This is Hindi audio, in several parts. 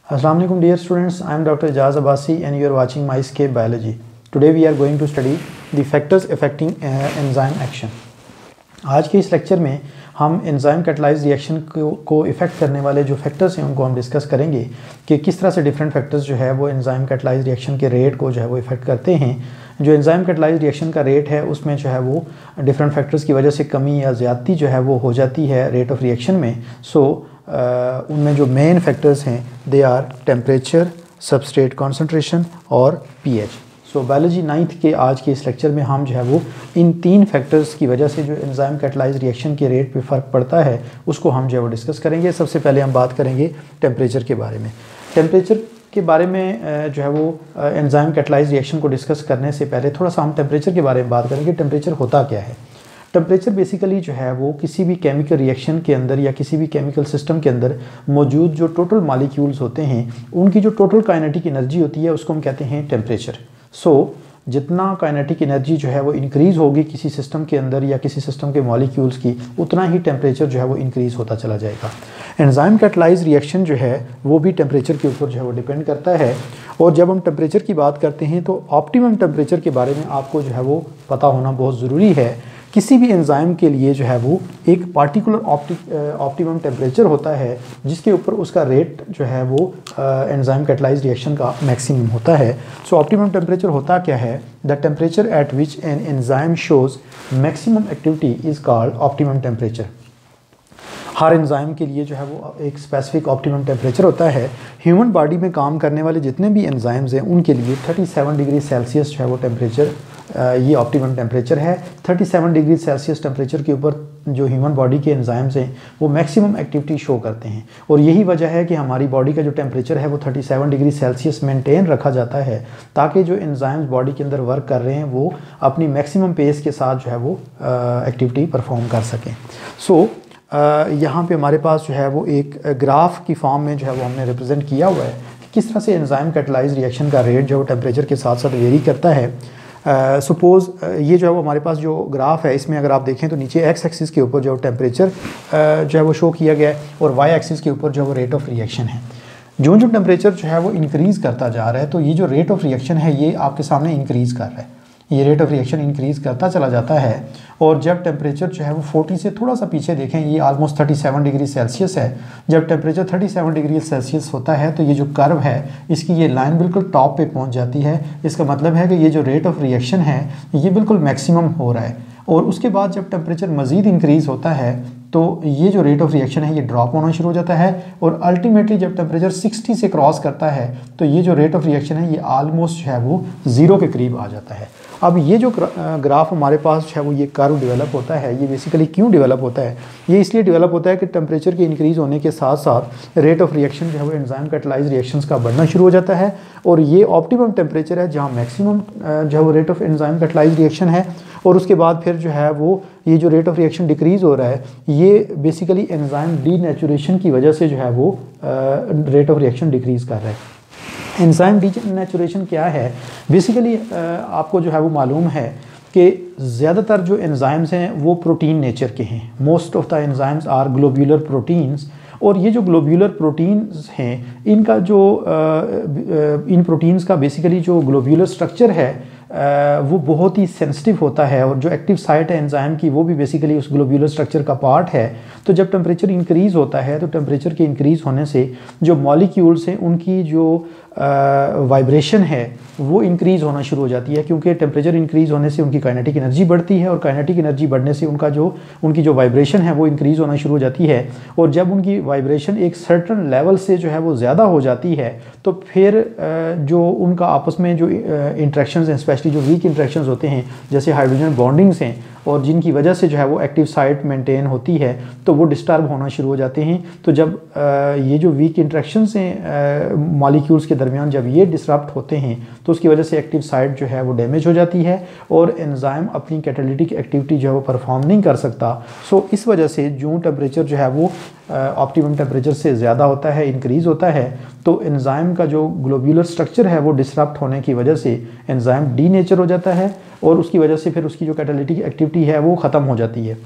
Assalamu alaikum dear students, I am Dr. Ijaz Abbasi and you are watching MyScape Biology. Today we are going to study the factors affecting enzyme action. आज के इस लेक्चर में हम एंजाइम कैटलाइज रिएक्शन को इफ़ेक्ट करने वाले जो फैक्टर्स हैं उनको हम डिस्कस करेंगे कि किस तरह से डिफरेंट फैक्टर्स जो है वो एंजाइम कैटलाइज रिएक्शन के रेट को जो है वो इफ़ेक्ट करते हैं। जो एंजाइम कैटलाइज रिएक्शन का रेट है उसमें जो है वो डिफरेंट फैक्टर्स की वजह से कमी या ज़्यादती जो है वो हो जाती है रेट ऑफ रिएक्शन में। उनमें जो मेन फैक्टर्स हैं they are temperature, substrate concentration और पीएच। सो बायोलॉजी 9th के आज के इस लेक्चर में हम जो है वो इन तीन फैक्टर्स की वजह से जो एंजाइम कैटलाइज रिएक्शन के रेट पे फ़र्क पड़ता है उसको हम जो है वो डिस्कस करेंगे। सबसे पहले हम बात करेंगे टेम्परेचर के बारे में। टेम्परेचर के बारे में जो है वो एंजाइम कैटलाइज रिएक्शन को डिस्कस करने से पहले थोड़ा सा हम टेम्परेचर के बारे में बात करेंगे। टेम्परेचर होता क्या है? टेम्परेचर बेसिकली जो है वो किसी भी केमिकल रिएक्शन के अंदर या किसी भी केमिकल सिस्टम के अंदर मौजूद जो टोटल मॉलिक्यूल्स होते हैं उनकी जो टोटल काइनेटिक एनर्जी होती है उसको हम कहते हैं टेम्परेचर। जितना काइनेटिक एनर्जी जो है वो इंक्रीज़ होगी किसी सिस्टम के अंदर या किसी सिस्टम के मॉलिक्यूल्स की, उतना ही टेम्परेचर जो है वो इंक्रीज़ होता चला जाएगा। एंजाइम कैटलाइज रिएक्शन जो है वो भी टेम्परेचर के ऊपर जो है वो डिपेंड करता है। और जब हम टेम्परेचर की बात करते हैं तो ऑप्टिमम टेम्परेचर के बारे में आपको जो है वो पता होना बहुत ज़रूरी है। किसी भी एंजाइम के लिए जो है वो एक पार्टिकुलर ऑप्टिमम टेम्परेचर होता है जिसके ऊपर उसका रेट जो है वो एंजाइम कैटलाइज रिएक्शन का मैक्सिमम होता है। सो ऑप्टिमम टेम्परेचर होता क्या है? The temperature at which an enzyme shows maximum activity is called optimum temperature. Her enzyme के लिए जो है वो एक स्पेसिफिक ऑप्टिमम टेम्परेचर होता है। ह्यूमन बॉडी में काम करने वाले जितने भी एंजाइम्स हैं उनके लिए 37 डिग्री सेल्सियस जो है वो टेम्परेचर ये ऑप्टिमम टेम्परेचर है। 37 डिग्री सेल्सियस टेम्परेचर के ऊपर जो ह्यूमन बॉडी के एंजाइम्स हैं वो मैक्सिमम एक्टिविटी शो करते हैं और यही वजह है कि हमारी बॉडी का जो टेम्परेचर है वो 37 डिग्री सेल्सियस मेंटेन रखा जाता है ताकि जो एंजाइम्स बॉडी के अंदर वर्क कर रहे हैं वो अपनी मैक्सिमम पेस के साथ जो है वो एक्टिविटी परफॉर्म कर सकें। यहाँ पे हमारे पास जो है वो एक ग्राफ की फॉर्म में जो है वो हमने रिप्रेजेंट किया हुआ है कि किस तरह से एंजाइम कैटलाइज रिएक्शन का रेट जो है टेम्परेचर के साथ साथ वेरी करता है। सपोज़ ये जो है वो हमारे पास जो ग्राफ है इसमें अगर आप देखें तो नीचे एक्स एक्सिस के ऊपर जो टेम्परेचर जो है वो शो किया गया है और वाई एक्सिस के ऊपर जो है वो रेट ऑफ रिएक्शन है। जो टेम्परेचर जो है वो इंक्रीज़ करता जा रहा है तो ये जो रेट ऑफ रिएक्शन है ये आपके सामने इंक्रीज़ कर रहा है। ये रेट ऑफ रिएक्शन इंक्रीज़ करता चला जाता है और जब टेम्परेचर जो है वो 40 से थोड़ा सा पीछे देखें ये ऑलमोस्ट 37 डिग्री सेल्सियस है। जब टेम्परेचर 37 डिग्री सेल्सियस होता है तो ये जो कर्व है इसकी ये लाइन बिल्कुल टॉप पे पहुंच जाती है। इसका मतलब है कि ये जो रेट ऑफ रिएक्शन है ये बिल्कुल मैक्सिमम हो रहा है और उसके बाद जब टेम्परेचर मज़ीद इंक्रीज़ होता है तो ये जो रेट ऑफ रिएक्शन है ये ड्रॉप होना शुरू हो जाता है और अल्टीमेटली जब टेम्परेचर 60 से क्रॉस करता है तो ये जो रेट ऑफ रिएक्शन है ये आलमोस्ट जो है वो ज़ीरो के करीब आ जाता है। अब ये जो ग्राफ हमारे पास जो है वो ये कर्व डेवलप होता है ये बेसिकली क्यों डेवलप होता है? ये इसलिए डेवलप होता है कि टेम्परेचर के इंक्रीज़ होने के साथ साथ रेट ऑफ रिएक्शन जो है वो एंजाइम कैटलाइज रिएक्शंस का बढ़ना शुरू हो जाता है और ये ऑप्टिमम टेम्परेचर है जहाँ मैक्सिमम जो है वो rate of enzyme catalyse reaction है और उसके बाद फिर जो है वो ये जो रेट ऑफ रिएक्शन डिक्रीज़ हो रहा है ये बेसिकली एंजाइम डीनेचुरेशन की वजह से जो है वो रेट ऑफ रिएक्शन डिक्रीज़ कर रहा है। एंजाइम डीनेचुरेशन क्या है? बेसिकली आपको जो है वो मालूम है कि ज़्यादातर जो एंजाइम्स हैं वो प्रोटीन नेचर के हैं। Most of the enzymes are globular proteins और ये जो ग्लोब्यूलर प्रोटीन्स हैं इनका जो इन प्रोटीन्स का बेसिकली जो ग्लोब्यूलर स्ट्रक्चर है वो बहुत ही सेंसिटिव होता है और जो एक्टिव साइट है एंजाइम की वो भी बेसिकली उस ग्लोब्यूलर स्ट्रक्चर का पार्ट है। तो जब टेम्परेचर इंक्रीज़ होता है तो टेम्परेचर के इंक्रीज़ होने से जो मॉलिक्यूल्स हैं उनकी जो वाइब्रेशन है वो इंक्रीज़ होना शुरू हो जाती है क्योंकि टेम्परेचर इंक्रीज़ होने से उनकी काइनेटिक एनर्जी बढ़ती है और काइनेटिक एनर्जी बढ़ने से उनकी जो वाइब्रेशन है वो इंक्रीज़ होना शुरू हो जाती है और जब उनकी वाइब्रेशन एक सर्टन लेवल से जो है वो ज़्यादा हो जाती है तो फिर जो उनका आपस में जो इंट्रैक्शंस हैं स्पेशली जो वीक इंट्रैक्शंस होते हैं जैसे हाइड्रोजन बॉन्डिंग्स हैं और जिनकी वजह से जो है वो एक्टिव साइट मेंटेन होती है तो वो डिस्टर्ब होना शुरू हो जाते हैं। तो जब ये जो वीक इंट्रैक्शंस हैं मॉलिक्यूल्स के दरमियान जब ये डिसरप्ट होते हैं तो उसकी वजह से एक्टिव साइट जो है वो डैमेज हो जाती है और एंजाइम अपनी कैटालिटिक एक्टिविटी जो है वो परफॉर्म नहीं कर सकता। सो इस वजह से जो टेम्परेचर जो है वो ऑप्टिमम टेम्परेचर से ज़्यादा होता है इंक्रीज़ होता है तो एंजाइम का जो ग्लोब्यूलर स्ट्रक्चर है वो डिसरप्ट होने की वजह से एंजाइम डीनेचर हो जाता है और उसकी वजह से फिर उसकी जो कैटालिटिक एक्टिविटी है वो ख़त्म हो जाती है।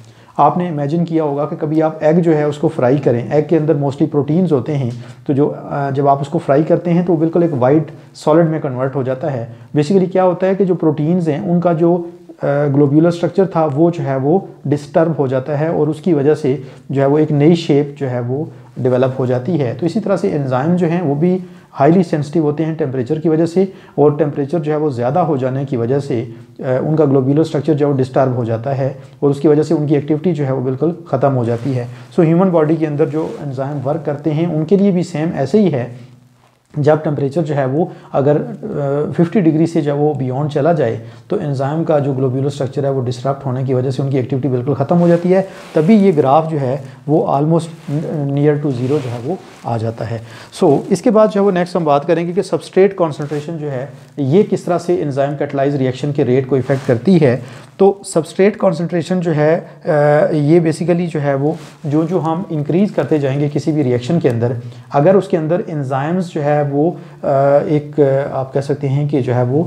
आपने इमेजिन किया होगा कि कभी आप एग जो है उसको फ्राई करें, एग के अंदर मोस्टली प्रोटीन्स होते हैं, तो जो जब आप उसको फ्राई करते हैं तो वो बिल्कुल एक वाइट सॉलिड में कन्वर्ट हो जाता है। बेसिकली क्या होता है कि जो प्रोटीन्स हैं उनका जो ग्लोब्यूलर स्ट्रक्चर था वो जो है वो डिस्टर्ब हो जाता है और उसकी वजह से जो है वो एक नई शेप जो है वो डेवलप हो जाती है। तो इसी तरह से एंजाइम जो हैं वो भी हाईली सेंसिटिव होते हैं टेम्परेचर की वजह से, और टेम्परेचर जो है वो ज़्यादा हो जाने की वजह से उनका ग्लोब्यूलर स्ट्रक्चर जो है वो डिस्टर्ब हो जाता है और उसकी वजह से उनकी एक्टिविटी जो है वो बिल्कुल ख़त्म हो जाती है। सो ह्यूमन बॉडी के अंदर जो एंजाइम वर्क करते हैं उनके लिए भी सेम ऐसे ही है। जब टेम्परेचर जो है वो अगर 50 डिग्री से जब वो बियॉन्ड चला जाए तो एंजाइम का जो ग्लोब्यूलर स्ट्रक्चर है वो डिस्टर्ब होने की वजह से उनकी एक्टिविटी बिल्कुल ख़त्म हो जाती है। तभी ये ग्राफ जो है वो ऑलमोस्ट नियर टू ज़ीरो जो है वो आ जाता है। इसके बाद जो है वो नेक्स्ट हम बात करेंगे कि सबस्ट्रेट कॉन्सेंट्रेशन जो है ये किस तरह से एंजाइम कैटालाइज रिएक्शन के रेट को इफ़ेक्ट करती है। तो सबस्ट्रेट कॉन्सेंट्रेशन जो है ये बेसिकली जो है वो जो हम इंक्रीज़ करते जाएंगे किसी भी रिएक्शन के अंदर, अगर उसके अंदर एंजाइम्स जो है वो एक आप कह सकते हैं कि जो है वो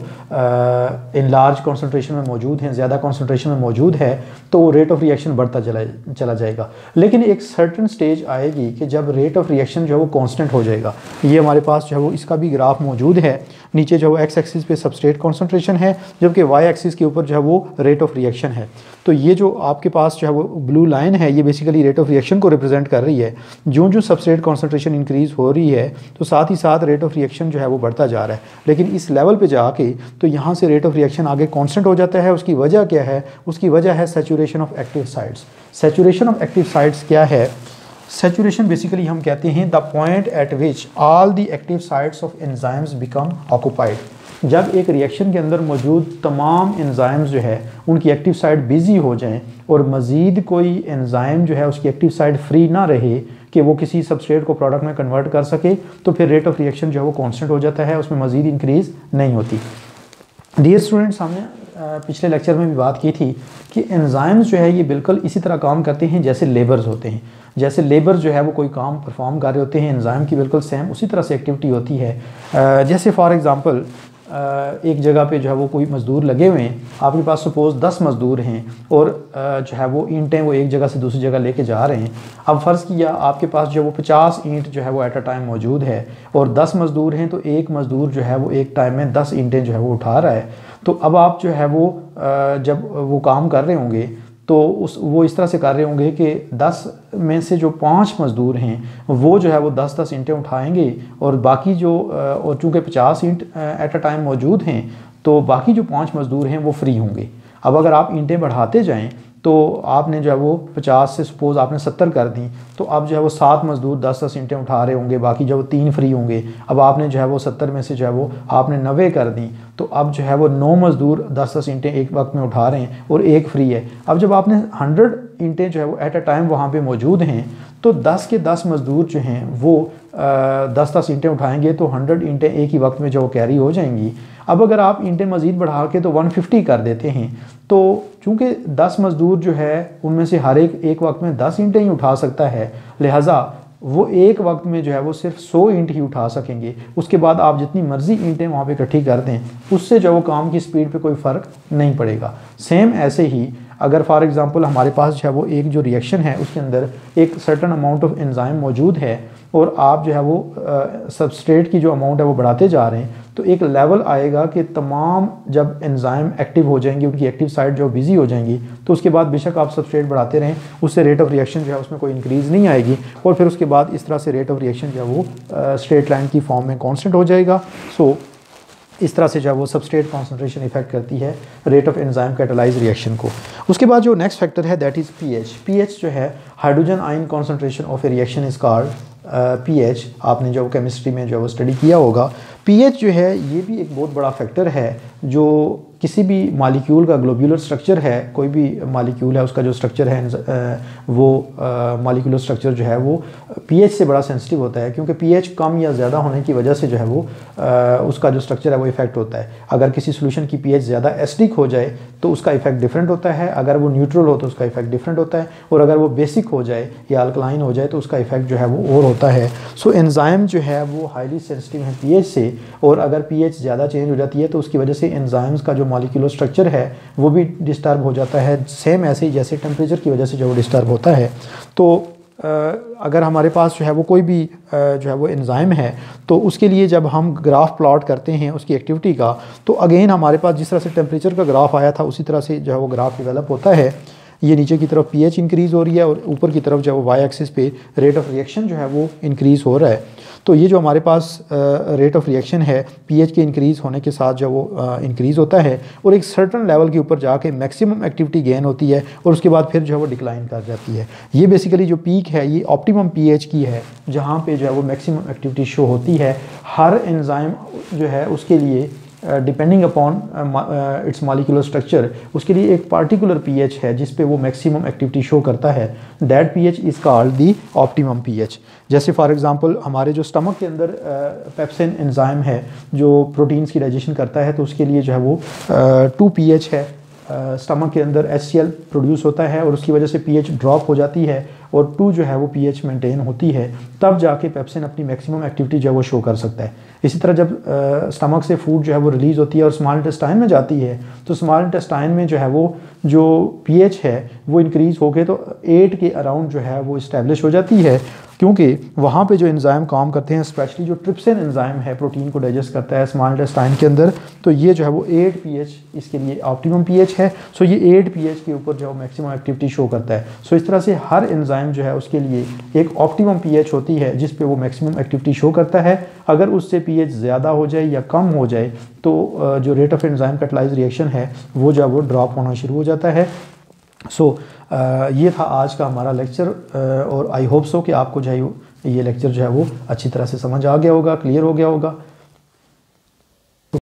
इन लार्ज कॉन्सेंट्रेशन में मौजूद हैं, ज़्यादा कॉन्सेंट्रेशन में मौजूद है, तो रेट ऑफ रिएक्शन बढ़ता चला जाएगा। लेकिन एक सर्टन स्टेज आएगी कि जब रेट ऑफ रिएक्शन जो है वो कांस्टेंट हो जाएगा। ये हमारे पास जो है वो इसका भी ग्राफ मौजूद है। नीचे जो है एक्स एक्सिस पे सबस्ट्रेट कॉन्सेंट्रेशन है, जबकि वाई एक्सिस के ऊपर जो है वो रेट ऑफ रिएक्शन है। तो ये जो आपके पास जो है वो ब्लू लाइन है ये बेसिकली रेट ऑफ रिएक्शन को रिप्रेजेंट कर रही है। जो सबस्ट्रेट कॉन्सेंट्रेशन इंक्रीज़ हो रही है तो साथ ही साथ रेट ऑफ रिएक्शन जो है वो बढ़ता जा रहा है। लेकिन इस लेवल पे जाके तो यहाँ से रेट ऑफ रिएक्शन आगे कांस्टेंट हो जाता है। उसकी वजह क्या है? उसकी वजह है saturation of active sites. Saturation of active sites क्या है? सैचुरेशन बेसिकली हम कहते हैं the point eight which all the active sites of enzymes become occupied. जब एक रिएक्शन के अंदर मौजूद तमाम एंजाइम्स जो है उनकी एक्टिव साइट बिजी हो जाएं और मज़ीद कोई एंजाइम जो है उसकी एक्टिव साइट फ्री ना रहे कि वो किसी सबस्ट्रेट को प्रोडक्ट में कन्वर्ट कर सके, तो फिर रेट ऑफ रिएक्शन जो है वो कांस्टेंट हो जाता है, उसमें मज़ीद इंक्रीज़ नहीं होती। डियर स्टूडेंट्स, हमने पिछले लेक्चर में भी बात की थी कि एंजाइम्स जो है ये बिल्कुल इसी तरह काम करते हैं जैसे लेबर्स होते हैं। जैसे लेबर जो है वो कोई काम परफॉर्म कर रहे होते हैं, एंजाइम की बिल्कुल सेम उसी तरह से एक्टिविटी होती है। जैसे फॉर एग्ज़ाम्पल एक जगह पे जो है वो कोई मज़दूर लगे हुए हैं, आपके पास सपोज़ 10 मज़दूर हैं और जो है वो ईंटें वो एक जगह से दूसरी जगह लेके जा रहे हैं। अब फ़र्ज़ किया आपके पास जो वो 50 ईंट जो है वो एट अ टाइम मौजूद है और 10 मज़दूर हैं, तो एक मज़दूर जो है वो एक टाइम में 10 ईंटें जो है वो उठा रहा है। तो अब आप जो है वो जब वो काम कर रहे होंगे तो वो इस तरह से कर रहे होंगे कि 10 में से जो 5 मज़दूर हैं वो जो है वो 10-10 ईंटें उठाएंगे और बाकी जो और चूँकि 50 ईंट एट अ टाइम मौजूद हैं तो बाकी जो 5 मज़दूर हैं वो फ्री होंगे। अब अगर आप ईंटें बढ़ाते जाएं तो आपने जो है वो 50 से सपोज़ आपने 70 कर दी, तो अब जो है वो 7 मज़दूर 10-10 ईंटें उठा रहे होंगे, बाकी जो वो 3 फ्री होंगे। अब आपने जो है वो 70 में से जो है वो आपने 90 कर दी, तो अब जो है वो 9 मज़दूर 10-10 ईंटें एक वक्त में उठा रहे हैं और एक फ्री है। अब जब आपने 100 ईंटें जो है वो एट अ टाइम वहाँ पे मौजूद हैं, तो 10 के 10 मज़दूर जो हैं वो 10-10 ईंटें उठाएंगे तो 100 ईंटें एक ही वक्त में जो कैरी हो जाएंगी। अब अगर आप ईंटें मज़ीद बढ़ा के तो 150 कर देते हैं, तो चूँकि 10 मज़दूर जो है उनमें से हर एक वक्त में 10 ईंटें ही उठा सकता है, लिहाजा वो एक वक्त में जो है वो सिर्फ 100 ईंट ही उठा सकेंगे। उसके बाद आप जितनी मर्ज़ी ईंटें वहाँ पे इकट्ठी कर दें उससे जो वो काम की स्पीड पे कोई फ़र्क नहीं पड़ेगा। सेम ऐसे ही अगर फॉर एग्ज़ाम्पल हमारे पास जो है वो एक जो रिएक्शन है उसके अंदर एक सर्टन अमाउंट ऑफ एंजाइम मौजूद है और आप जो है वो सबस्ट्रेट की जो अमाउंट है वो बढ़ाते जा रहे हैं, तो एक लेवल आएगा कि तमाम जब एंजाइम एक्टिव हो जाएंगी, उनकी एक्टिव साइट जो बिजी हो जाएंगी, तो उसके बाद बेशक आप सबस्ट्रेट बढ़ाते रहें, उससे रेट ऑफ रिएक्शन जो है उसमें कोई इंक्रीज़ नहीं आएगी और फिर उसके बाद इस तरह से रेट ऑफ रिएक्शन जो है वो स्ट्रेट लाइन की फॉर्म में कांस्टेंट हो जाएगा। इस तरह से जो है वो सबस्ट्रेट कॉन्सेंट्रेशन इफेक्ट करती है rate of enzyme catalyse reaction को। उसके बाद जो नेक्स्ट फैक्टर है दैट इज़ पीएच। पीएच जो है hydrogen ion concentration of A reaction is called pH. आपने जो केमिस्ट्री में जो वो स्टडी किया होगा, पीएच जो है ये भी एक बहुत बड़ा फैक्टर है जो किसी भी मॉलिक्यूल का ग्लोब्यूलर स्ट्रक्चर है, कोई भी मॉलिक्यूल है उसका जो स्ट्रक्चर है वो मॉलिक्यूलर स्ट्रक्चर जो है वो पीएच से बड़ा सेंसिटिव होता है, क्योंकि पीएच कम या ज़्यादा होने की वजह से जो है वो उसका जो स्ट्रक्चर है वो इफेक्ट होता है। अगर किसी सोल्यूशन की पीएच ज़्यादा एसिडिक हो जाए तो उसका इफेक्ट डिफरेंट होता है, अगर वो न्यूट्रल हो तो उसका इफेक्ट डिफरेंट होता है, और अगर वो बेसिक हो जाए या अल्कलाइन हो जाए तो उसका इफेक्ट जो है वो और होता है। सो एंजाइम जो है वो हाईली सेंसिटिव है पीएच से, और अगर पीएच ज़्यादा चेंज हो जाती है तो उसकी वजह से एंजाइम्स का जो मॉलिक्यूलर स्ट्रक्चर है वो भी डिस्टर्ब हो जाता है, सेम ऐसे ही जैसे टेम्परेचर की वजह से जो डिस्टर्ब होता है। तो अगर हमारे पास जो है वो कोई भी जो है वो एंजाइम है तो उसके लिए जब हम ग्राफ प्लॉट करते हैं उसकी एक्टिविटी का, तो अगेन हमारे पास जिस तरह से टेम्परेचर का ग्राफ आया था उसी तरह से जो है वो ग्राफ डेवलप होता है। ये नीचे की तरफ pH इंक्रीज़ हो रही है और ऊपर की तरफ जो है वो वाई एक्सिस पे रेट ऑफ रिएक्शन जो है वो इंक्रीज़ हो रहा है। तो ये जो हमारे पास रेट ऑफ रिएक्शन है pH के इंक्रीज़ होने के साथ जो वो इंक्रीज़ होता है और एक सर्टन लेवल के ऊपर जाके मैक्सिमम एक्टिविटी गेन होती है और उसके बाद फिर जो है वो डिक्लाइन कर जाती है। ये बेसिकली जो पीक है ये ऑप्टिमम pH की है, जहाँ पे जो है वो मैक्सिमम एक्टिविटी शो होती है। हर एंजाइम जो है उसके लिए depending upon its molecular structure उसके लिए एक पार्टिकुलर pH है जिस पे वो मैक्सिमम एक्टिविटी शो करता है। That pH is called the optimum pH। जैसे फॉर एग्जांपल हमारे जो स्टमक के अंदर पेप्सिन एंजाइम है जो प्रोटीन्स की डाइजेशन करता है, तो उसके लिए जो है वो 2 pH है। स्टमक के अंदर HCl प्रोड्यूस होता है और उसकी वजह से pH ड्रॉप हो जाती है और 2 जो है वो pH मेंटेन होती है, तब जाके पेप्सिन अपनी मैक्सिमम एक्टिविटी जो है वो शो कर सकता है। इसी तरह जब स्टमक से फूड जो है वो रिलीज़ होती है और स्मॉल इंटेस्टाइन में जाती है, तो स्मॉल इंटेस्टाइन में जो है वो जो pH है वो इंक्रीज़ हो गए तो 8 के अराउंड जो है वो इस्टेब्लिश हो जाती है, क्योंकि वहाँ पे जो एंजाइम काम करते हैं, स्पेशली जो ट्रिप्सिन एंजाइम है प्रोटीन को डाइजेस्ट करता है स्मॉल इंटेस्टाइन के अंदर, तो ये जो है वो 8 pH इसके लिए ऑप्टिमम pH है। सो ये 8 pH के ऊपर जो है मैक्सिमम एक्टिविटी शो करता है। सो इस तरह से हर एंजाइम जो है उसके लिए एक ऑप्टिमम pH होती है जिस पे वो मैक्सिमम एक्टिविटी शो करता है। अगर उससे pH ज़्यादा हो जाए या कम हो जाए तो जो rate of enzyme catalyse reaction है वो जो है वो ड्रॉप होना शुरू हो जाता है। सो ये था आज का हमारा लेक्चर और आई होप सो कि आपको जो है ये लेक्चर जो है वो अच्छी तरह से समझ आ गया होगा, क्लियर हो गया होगा।